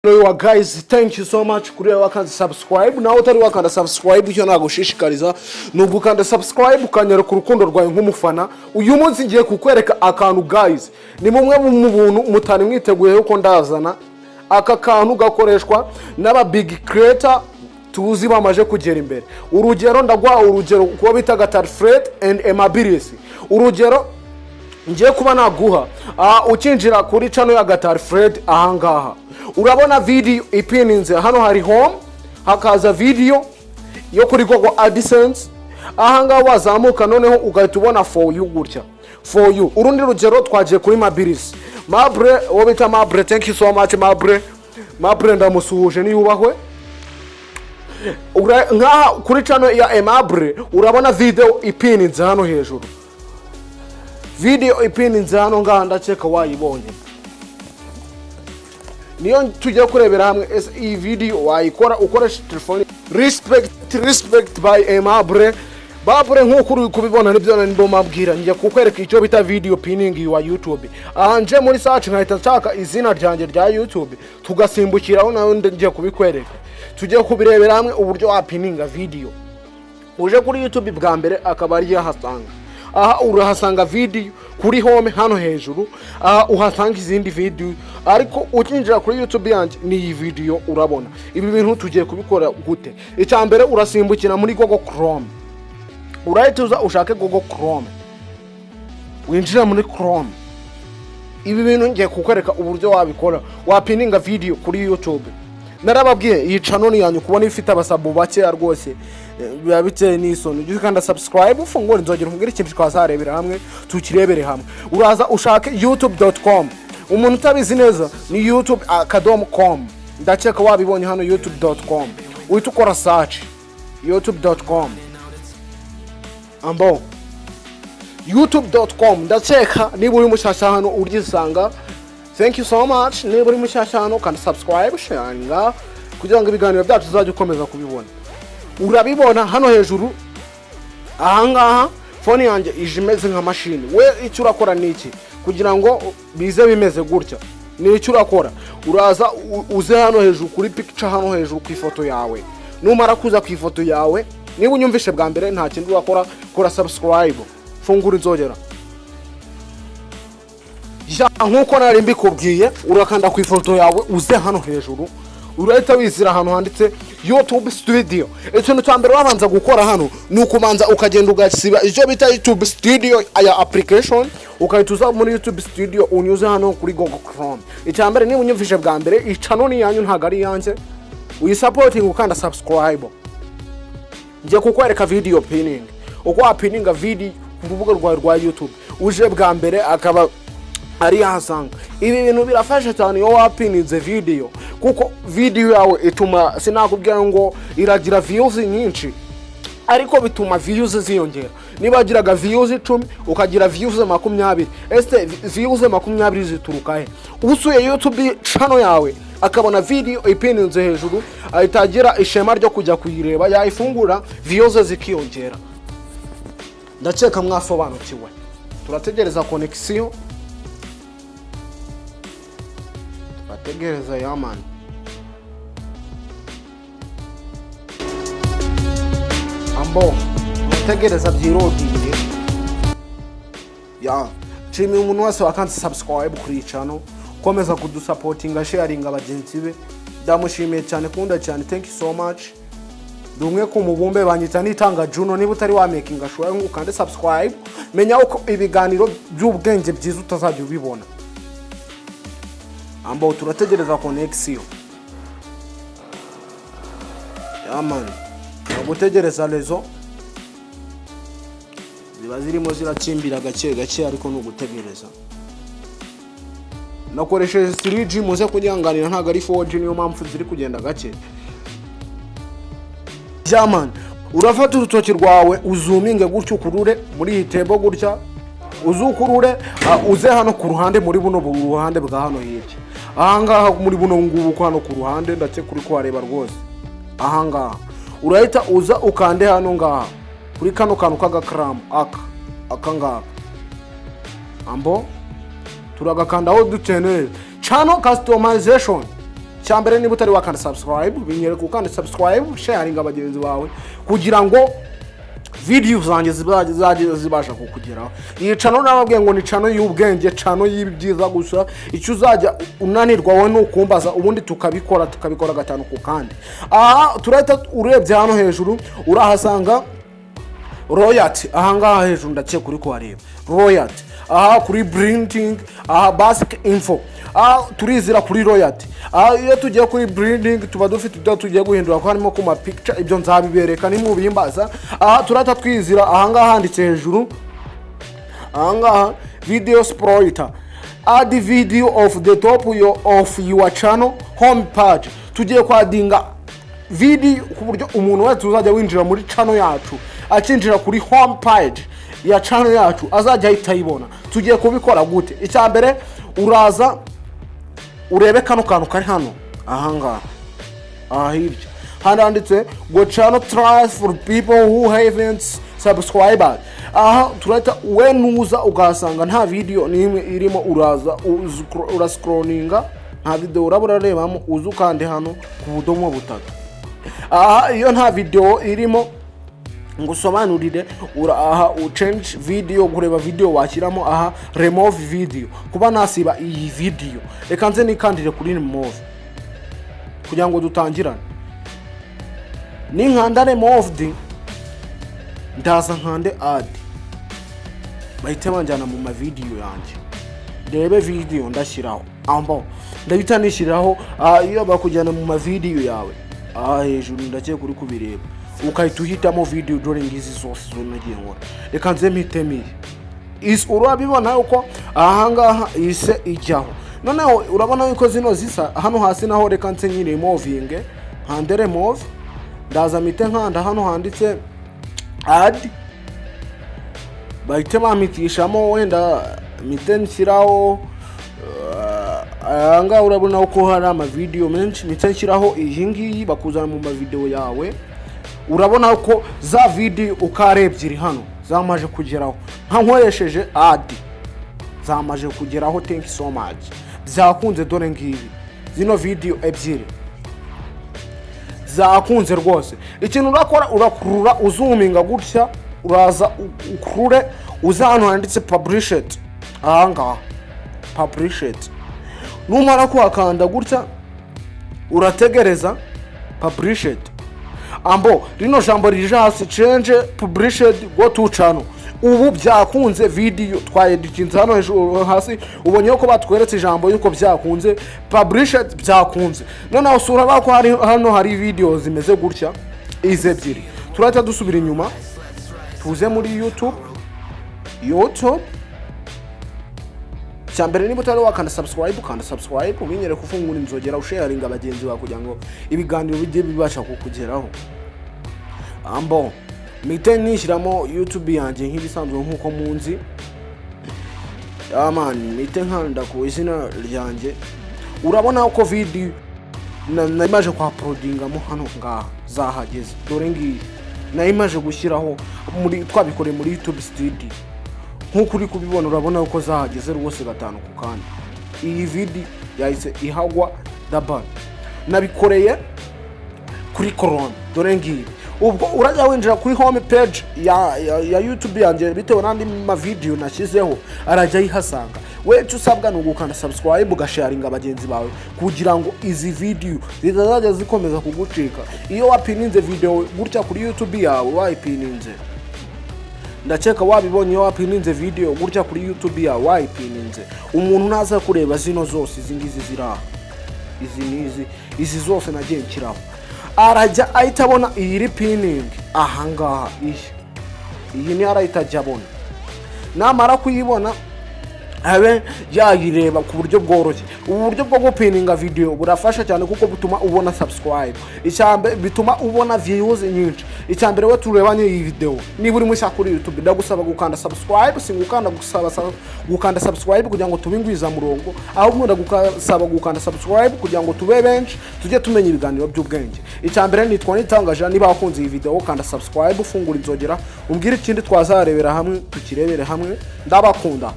Hello guys, thank you so much kuri wakanda subscribe. Naho utari wakanda subscribe icyo nagushishikariza nubwo ukanda subscribe ukanyera ku rukundo rwawe nk'umufana. Uyu munsi ngiye kukwereka akantu guys. Ni mumwe mu buntu mutani mwiteguye yuko ndazana. Aka kantu gakoreshwa n'aba big creator tuzi bamaje kugera imbere. Urugero ndagwa urugero kuba bitaga Tarfred and Emabilis. Urugero ngiye kuba naguha ukinjira kuri channel ya Tarfred ahangaha. Urabona video ipininze hano hari home hakaza video yo kuri Google AdSense ahanga wazamuka noneho ugahita ubona for you gutya for you. Urundi rugero twagiye kuri Mabilis Mabre wobita Mabre, thank you so much Mabre ndamusuhuje ni yubahwe. Nka kuri channel ya Mabre urabona video ipininze hano hejuru, video ipininze hano ngaha ndakeka wayibonye. Niyo tujya kurebera hamwe iyi video wayikora ukoresha telefone. Respect by Mabre nkuko uri kubibona nibyo ndo mabwira njya kukwereka icyo bita video pinning wa YouTube. Anje muri search nkahita nshaka izina ryanjye rya YouTube tugasimbukiraho nayo njye kubikwereka. Tujye kubirebera hamwe uburyo wa pinninga video. Uje kuri YouTube bwa mbere akaba ari yahasanga. Aha urahasanga video kuri home hano hejuru, uhasanga izindi video, ariko ukinjira kuri YouTube yanjye ni iyi video urabona. Ibi bintu tugiye kubikora gute? Icyambere urasimbukira muri Google Chrome. Urahita ushake Google Chrome. Winjira muri Chrome. Ibi bintu ngiye kukwereka uburyo wabikora wapininga video kuri YouTube. Narababwiye iyi channel yanyu kubona ifite abasabu bake rwose biba biteye n'isoni. Ujye kanda subscribe ufungura inzogera umbwire ikintu twazarebera hamwe tukirebere hamwe. Uraza ushake youtube.com. Umuntu utabizi neza ni youtube.com. Ndakeka wabibonye hano youtube.com. Uhita ukora search youtube.com. Ambo youtube.com ndakeka niba uri mushasha hano uryisanga. Thank you so much. Niba uri mushasha hano kandi subscribe sharinga kugira ngo ibiganiro byacu uzajye ukomeza kubibona. Urabibona hano hejuru ahangaha phone yanjye ijimeze nka machine. We icyo urakora niki kugira ngo bize bimeze gutya? Ni icyo urakora uraza uze hano hejuru kuri picture hano hejuru ku ifoto yawe. Numara kuza ku ifoto yawe niba unyumvishe bwa mbere nta kintu urakora, kora subscribe fungura inzogera. Nkuko nari mbikubwiye urakanda ku ifoto yawe uze hano hejuru urahita wizira hano handitse YouTube Studio. Ikintu cyambere wabanza gukora hano ni ukubanza ukagenda ugasiba icyo bita YouTube Studio aya application ukayituza muri YouTube Studio unyuze hano kuri Google Chrome. Icyambere niba unyumvishe bwa mbere ichannel yanyu ntago ari yanjye uyisupporting ukanda subscribe. Ngiye kukwereka video pinning uko wapininga video ku rubuga rwa YouTube. Uje bwa mbere akaba ari yahasanga. Ibi bintu birafasha cyane iyo wapininze video kuko video yawe ituma sinakubwira ngo iragira views nyinshi, ariko bituma views ziyongera. Niba agiraga views 10 ukagira views 20, este views 20 zituruka he? Usuye YouTube channel yawe akabona video ipininze hejuru ahitagira ishema ryo kujya kuyireba, yayifungura views zikiyongera. Ndakeka mwasobanukiwe. Turategereza connection. Tegereza yaman. Ambo tegereza byirodiye ya chimi umuntu wese wakanze subscribe kuri channel komeza kudusupportinga sharing abagenzi be. Ndamushimiye cyane kunda cyane, thank you so much. Dumwe ku mubumbe banyita nitanga Juno. Niba utari wa making sure ukande subscribe menya uko ibiganiro by'ubwenge byiza utazajya ubibona. Ambo turategereza connection. Yaman nagutegereza lezo ziba zirimo ziracimbira gake ariko no gutegereza. Nakoresheje 3G muze kunyanganira ntago ari 4G niyo mpamvu ziri kugenda gake. Yaman urafata urutoki rwawe uzuminge gutyo kurure muri hitebo gutya uzukurure uze hano ku ruhande muri buno ruhande bwa hano hirya. Ahangaha muri buno ngubu ko hano ku ruhande ndake kuri ko areba rwose. Ahangaha urahita uza ukande hano ngaha kuri kano kantu k'agakram akanga. Ambo turagakandaho dukeneye channel customization. cyambere niba utari wakanda subscribe binyereka ukanda subscribe sharing abagenzi bawe kugira ngo video zanjye zibasha kukugeraho. Iyi channel nababwiye ngo ni channel y'ubwenge, channel y'ibyiza gusa. Icyo uzajya unanirwa wowe nukumbaza ubundi tukabikora gatanu ku kandi. Aha turahita urebye hano hejuru urahasanga royalty. Aha ngaha hejuru ndaciye kuri kuhareba royalty. Aha kuri printing, aha basic info, aha turizira kuri royalty. Aha iyo tugiye kuri branding tuba dufite ibyo tugiye guhindura ko harimo kuma picture, ibyo nzabibereka ni mu bimbaza. Aha turata twizira aha ngaha handitse hejuru, aha ngaha video exploiter, add video of the top of your channel home page. Tugiye kwadinga video ku buryo umuntu wese uzajya winjira muri channel yacu akinjira kuri home page ya channel yacu azajya ahita ayibona. Tugiye kubikora gute? Icyambere uraza urebe kano kantu kari hano aha ngaha, aha hirya handitse go channel tries for people who haven't subscribed. Aha turata wenuza ugasanga nta video nimwe irimo, uraza urascrollinga nta video urabura rebamo uzukande hano ku budomo butatu. Aha iyo nta video irimo ngusobanurire aha change video, kureba video washyiramo aha remove video, kuba nasiba iyi video reka nze nikandire kuri remove kugira ngo dutangirane. Ni nkanda removed ndaza nkande add, bahite banjana mu ma video yanjye ndebe video ndashyiraho ambo ndabita nishyiraho. Iyo bakujyana mu ma video yawe aha hejuru ndaciye kuri kubireba ukahita uhitamo video dore ngizi zose zo nagiye nkora. Reka nze mpitemo is urabibona uko aha ngaha ise ijyaho. Noneho urabona yuko zino zisa hano hasi naho reka nse nyine removing hande remove, ndaza mite nkanda hano handitse add, bahite bamitishamo wenda mite nshyiraho anga. Urabona uko hari ama video menshi mite nshyiraho iyi ngiyi bakuzana mu ma video yawe. Urabona uko za video ukarebyiri hano zamaje kugeraho nta nkoresheje add, zamaje kugeraho. Thank you so much, byakunze dore ngibi zino video ebyiri zakunze rwose. Ikintu urakora urakurura uzuminga gutya, uraza ukurure uza hano handitse published, aha ngaha published. Numara kuhakanda gutya urategereza published. Ambo rino jambo rije hasi change published go to channel. Ubu byakunze video twayeditinze hano hejuru hasi ubonye ko batweretse ijambo yuko byakunze published byakunze. None usura bako hari hano hari video zimeze gutya ize ebyiri. Turahita dusubira inyuma tuze muri YouTube cyambere niba utari wakanda subscribe ubinyere kufungura inzogera usharinga abagenzi bawe kugira ngo ibiganiro bijye bibasha kukugeraho. Ambo mite nishyiramo YouTube yanjye nk'ibisanzwe nkuko munzi. Man mite nkanda ku izina ryanjye. Urabona uko video na image kwa uploadingamo hano ngaha zahageze dore ngi na image gushyiraho muri twabikore muri YouTube studio nkuko uri kubibona. Urabona uko zahageze rwose gatanu ku kandi. Iyi video yahise ihagwa daban nabikoreye kuri corona dore ngi. Ubwo urajya winjira kuri home page ya YouTube yanjye bitewe n'andi ma video nashyizeho arajya yihasanga. We usabwa no gukanda subscribe ugasharinga abagenzi bawe kugira ngo izi video zitazajya zikomeza kugucika. Iyo wapininze video gutya kuri YouTube yawe wayipininze, ndakeka wabibonye iyo wapininze video gutya kuri YouTube yawe wayipininze, umuntu naza kureba zino zose izingizi ziraha izi zose nagiye nshyiraho arajya ahitabona iyi repining aha ngaha. Iyi ni arahita abona. Namara kuyibona abe yayireba ku buryo bworoshye. Ubu buryo bwo gupininga video burafasha cyane kuko butuma ubona subscribe, icyambe bituma ubona views nyinshi. Icyambere we turebanye iyi video niba uri mushya kuri YouTube ndagusaba gukanda subscribe, singukanda gukanda subscribe kugira ngo tubingwiza murongo, ahubwo ndagusaba gukanda subscribe kugira ngo tube benshi tujye tumenya ibiganiro by'ubwenge. Icyambere nitwa nitangaje. Niba wakunze iyi video ukanda subscribe ufungura inzogera umbwire ikindi twazarebera hamwe tukirebere hamwe. Ndabakunda.